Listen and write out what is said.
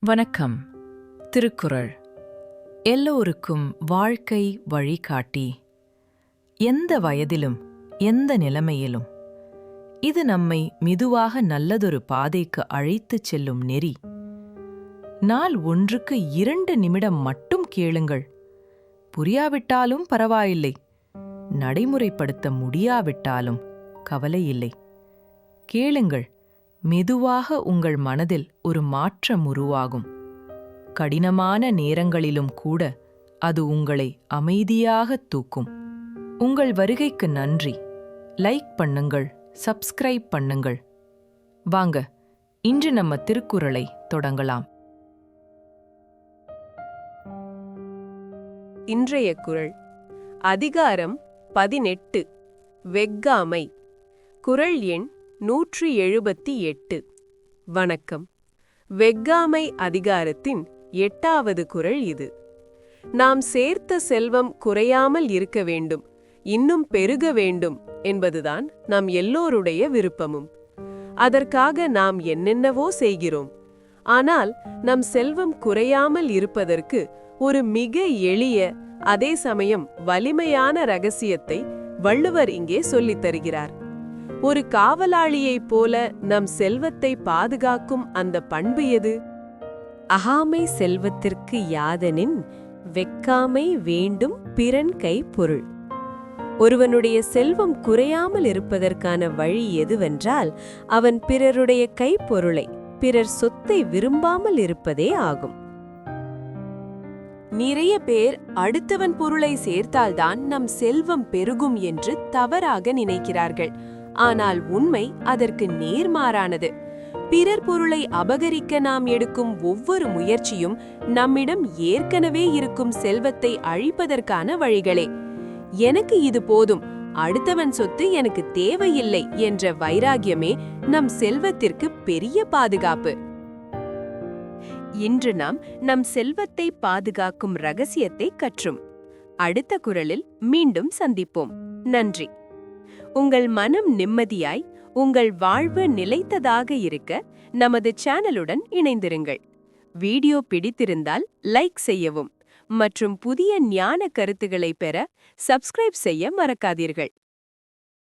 வணக்கம். திருக்குறள் எல்லோருக்கும் வாழ்க்கை வழிகாட்டி. எந்த வயதிலும் எந்த நிலைமையிலும் இது நம்மை மெதுவாக நல்லதொரு பாதைக்கு அழைத்துச் செல்லும் நெறி. நாள் ஒன்றுக்கு 2 நிமிடம் மட்டும் கேளுங்கள். புரியாவிட்டாலும் பரவாயில்லை, நடைமுறைப்படுத்த முடியாவிட்டாலும் கவலையில்லை. கேளுங்கள், மெதுவாக உங்கள் மனதில் ஒரு மாற்றம் உருவாகும். கடினமான நேரங்களிலும் கூட அது உங்களை அமைதியாக தூக்கும். உங்கள் வருகைக்கு நன்றி. லைக் பண்ணுங்கள், சப்ஸ்கிரைப் பண்ணுங்கள். வாங்க, இன்று நம்ம திருக்குறளை தொடங்கலாம். இன்றைய குறள் அதிகாரம் 18, வெஃகாமை. குறள் எண் 178. வணக்கம். வெஃகாமை அதிகாரத்தின் 8வது குறள் இது. நாம் சேர்த்த செல்வம் குறையாமல் இருக்க வேண்டும், இன்னும் பெருக வேண்டும் என்பதுதான் நம் எல்லோருடைய விருப்பமும். அதற்காக நாம் என்னென்னவோ செய்கிறோம். ஆனால் நம் செல்வம் குறையாமல் இருப்பதற்கு ஒரு மிக எளிய, அதே சமயம் வலிமையான ரகசியத்தை வள்ளுவர் இங்கே சொல்லித் தருகிறார். ஒரு காவலாளியைப் போல நம் செல்வத்தை பாதுகாக்கும் அந்த பண்பு எது? அகாமை செல்வத்திற்கு யாதெனின் வெஃகாமை வேண்டும் பிறன் கை பொருள். ஒருவனுடைய செல்வம் குறையாமல் இருப்பதற்கான வழி எதுவென்றால் அவன் பிறருடைய கைப்பொருளை, பிறர் சொத்தை விரும்பாமல் இருப்பதே ஆகும். நிறைய பேர் அடுத்தவன் பொருளை சேர்த்தால்தான் நம் செல்வம் பெருகும் என்று தவறாக நினைக்கிறார்கள். ஆனால் உண்மை அதற்கு நேர்மாறானது. பிறர் பொருளை அபகரிக்க நாம் எடுக்கும் ஒவ்வொரு முயற்சியும் நம்மிடம் ஏற்கனவே இருக்கும் செல்வத்தை அழிப்பதற்கான வழிகளே. எனக்கு இது போதும், அடுத்தவன் சொத்து எனக்கு தேவையில்லை என்ற வைராகியமே நம் செல்வத்திற்கு பெரிய பாதுகாப்பு. இன்று நாம் நம் செல்வத்தை பாதுகாக்கும் ரகசியத்தை கற்றோம். அடுத்த குறளில் மீண்டும் சந்திப்போம். நன்றி. உங்கள் மனம் நிம்மதியாய், உங்கள் வாழ்வு நிலைத்ததாக இருக்க நமது சேனலுடன் இணைந்திருங்கள். வீடியோ பிடித்திருந்தால் லைக் செய்யவும் மற்றும் புதிய ஞான கருத்துக்களை பெற சப்ஸ்கிரைப் செய்ய மறக்காதீர்கள்.